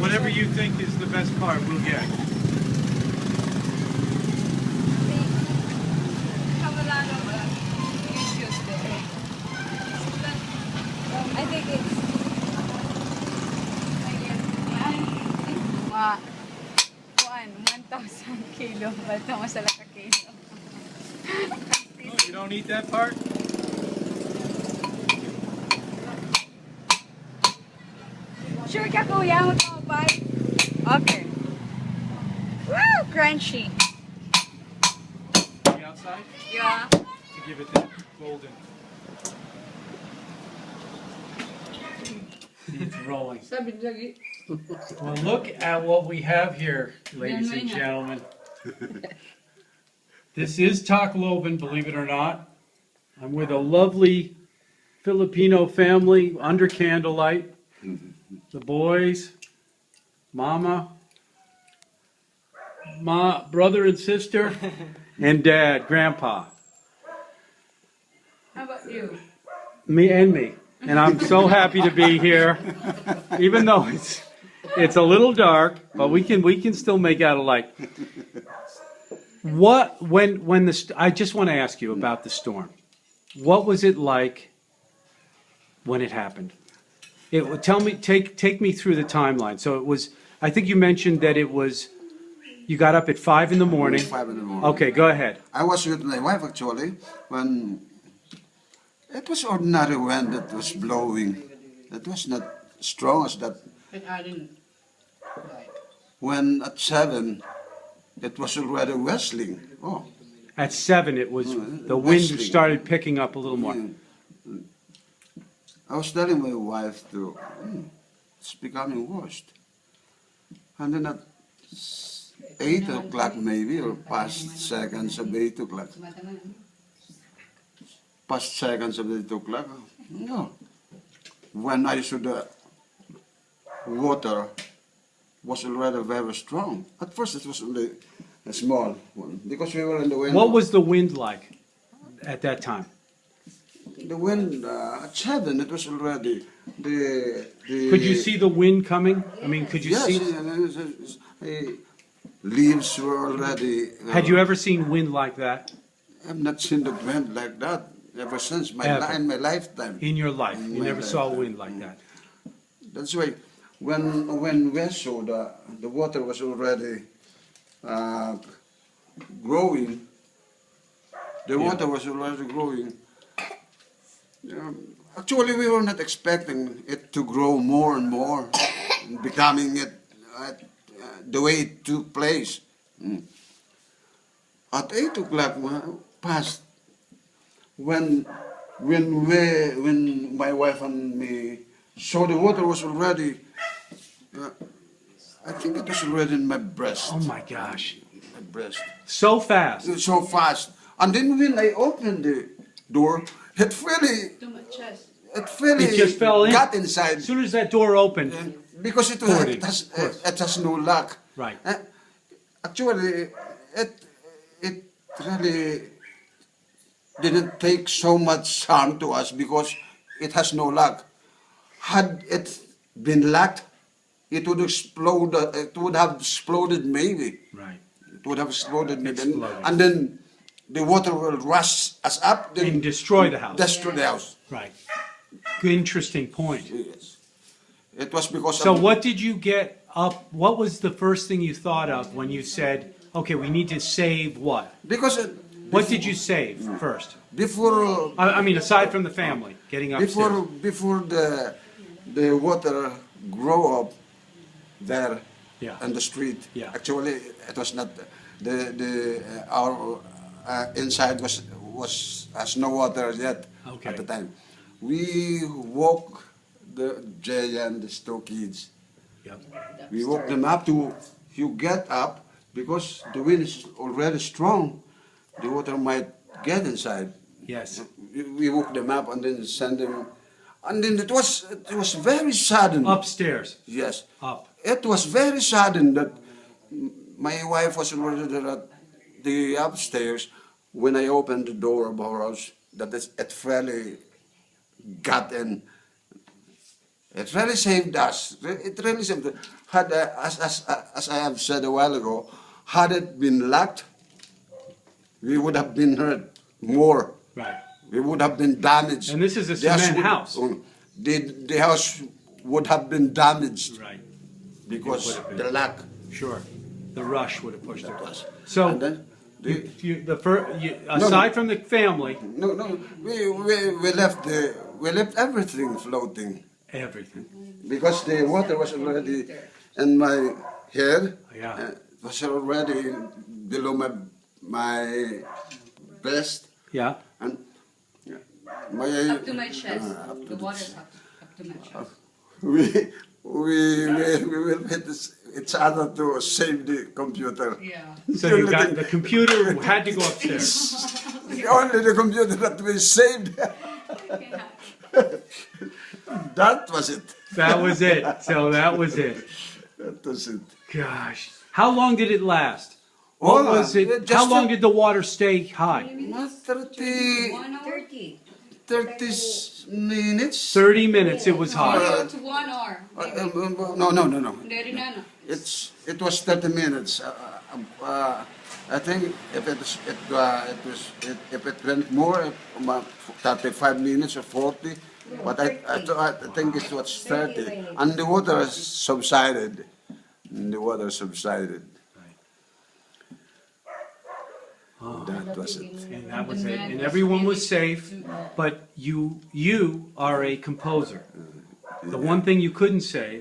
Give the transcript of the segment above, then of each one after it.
Whatever you think is the best part, we'll get. Have a lot of issues there. But I think it's mga 1,000 kilo. Ba't masala ka kilo? Oh, you don't eat that part? Sure ka kuya, magpapay? Okay. Woo! Crunchy. The outside? Yeah. To give it that golden. It's rolling. Well, look at what we have here, ladies and gentlemen. This is Tacloban, believe it or not. I'm with a lovely Filipino family under candlelight. The boys, mama, brother and sister, and dad, grandpa. How about you? Me. And I'm so happy to be here, even though it's a little dark, but we can still make out a light. I just want to ask you about the storm. What was it like when it happened? Take me through the timeline. So it was, I think you mentioned that you got up at 5 in the morning. 5 in the morning. Okay, go ahead. I was with my wife actually when it was ordinary wind that was blowing. It was not strong as that. When at 7, it was already whistling. Oh. At 7, it was the wind Whistling. started picking up a little more. I was telling my wife it's becoming worse. And then at 8 o'clock maybe, or past seconds of 8 o'clock. Past seconds of 8 o'clock, no. When I saw the water was already very strong. At first it was only a small one, because we were in the wind. What was the wind like at that time? The wind at 7, it was already the. Could you see the wind coming? I mean, could you Yes, see? leaves were already. Had you ever seen wind like that I've not seen the wind like that ever since in my lifetime. in your life? In You my never saw lifetime. wind like that. That's why when we saw the water was already growing. The water was already growing. Actually, we were not expecting it to grow more and more, becoming it the way it took place. At 8 o'clock past, when my wife and me saw the water was already, I think it was already in my breast. Oh my gosh. My breast. So fast. So fast. And then when I opened the door, it really It just fell in. got inside. As soon as that door opened, Because it has no lock. right. Actually, it really didn't take so much harm to us because it has no lock. Had it been locked, it would explode. It would have exploded maybe. Right. It would have exploded maybe. Exploded. And then the water will rush us up. Then And destroy the house. destroy the house. Right. Interesting point. Yes. It was because So of, what did you get up? What was the first thing you thought of when you said, okay, we need to save what? because What did you save first? before I mean, aside from the family getting upstairs. before the water grow up there Yeah. on the street. Yeah. Actually, it was not our inside has no water yet Okay. at the time. We woke the Jay and the two kids. Yep. We woke them up to you get up because the wind is already strong. The water might get inside. Yes. We woke them up and then send them, and then it was very sudden. Upstairs. Yes, Up. it was very sudden that my wife was already there at the upstairs when I opened the door of our house. That it really got in. It really saved us. It really saved us. Had, as I have said a while ago, had it been locked, we would have been hurt more. Right. We would have been damaged. And this is a The house cement would- house. The house would have been damaged Right. because It would have been. the lock Sure. The rush would have pushed it. was. So, And then the, aside from the family, no, we left everything floating everything. because the water was already in my head. Yeah. It was already below my breast Yeah. and my Up to my chest. up to The the water's up to my chest. we will hit each other to save the computer. Yeah. So you got, the computer had to go upstairs. Only the computer that we saved. That was it. That was it. So that was it. That was it. Gosh. How long did it last? What Oh, was it? just How long a- did the water stay high? 30, 1 hour? 30 minutes. 30 minutes it was high. To 1 hour. No. Hindi rin ano. It was 30 minutes. I think if it went more, 35 minutes or 40, but I think it was 30, and the water subsided. That was it. And that was it. And everyone was safe, but you are a composer. The one thing you couldn't say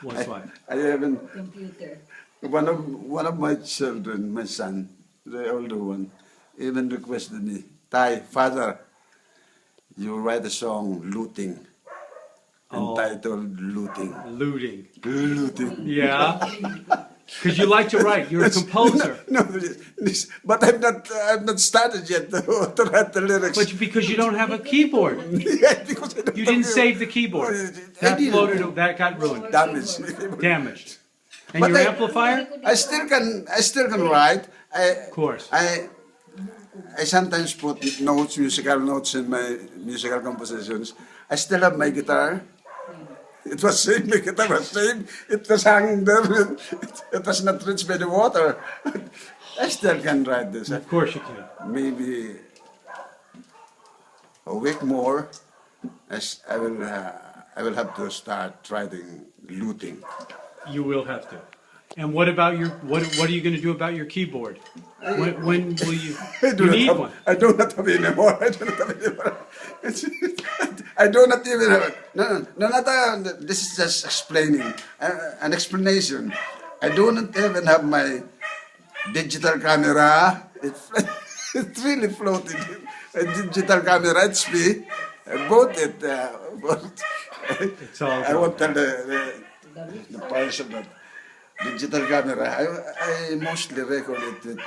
was what? I even Computer. one of my children, my son, the older one, even requested me, Father, you write a song, Looting, Oh. entitled Looting. Looting. Looting. Yeah? Because you like to write. You're a composer. No, but I've not started yet to write the lyrics. But because you don't have a keyboard. Yeah, because I don't You didn't have- save the keyboard. I That didn't. floated, that got ruined, Damage. damaged. And But your I- amplifier? I still can write. Of course. I sometimes put notes, musical notes in my musical compositions. I still have my guitar. It was saved, my guitar was saved. It was hanging there. It was not reached by the water. I still can write this. Of course you can. Maybe a week more, I will have to start writing Looting. You will have to. And what about what are you going to do about your keyboard? When will you, you need one? I do not have anymore. I do not have anymore. I do not even have it. No, not this is just explaining, an explanation. I do not even have my digital camera. It really floated. A digital camera, it's me. I bought it. It's all I won't tell the price of that digital camera. I mostly record it with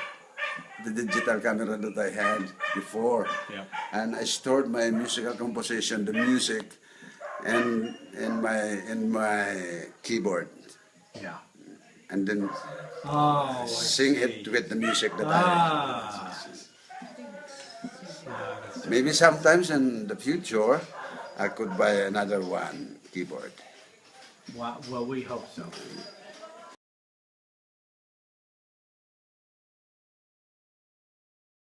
the digital camera that I had before. Yeah. And I stored my musical composition, the music, and in my keyboard. Yeah. And then Oh, I sing it see. with the music that Ah. maybe sometimes in the future I could buy another one keyboard. Wow. Well, we hope so.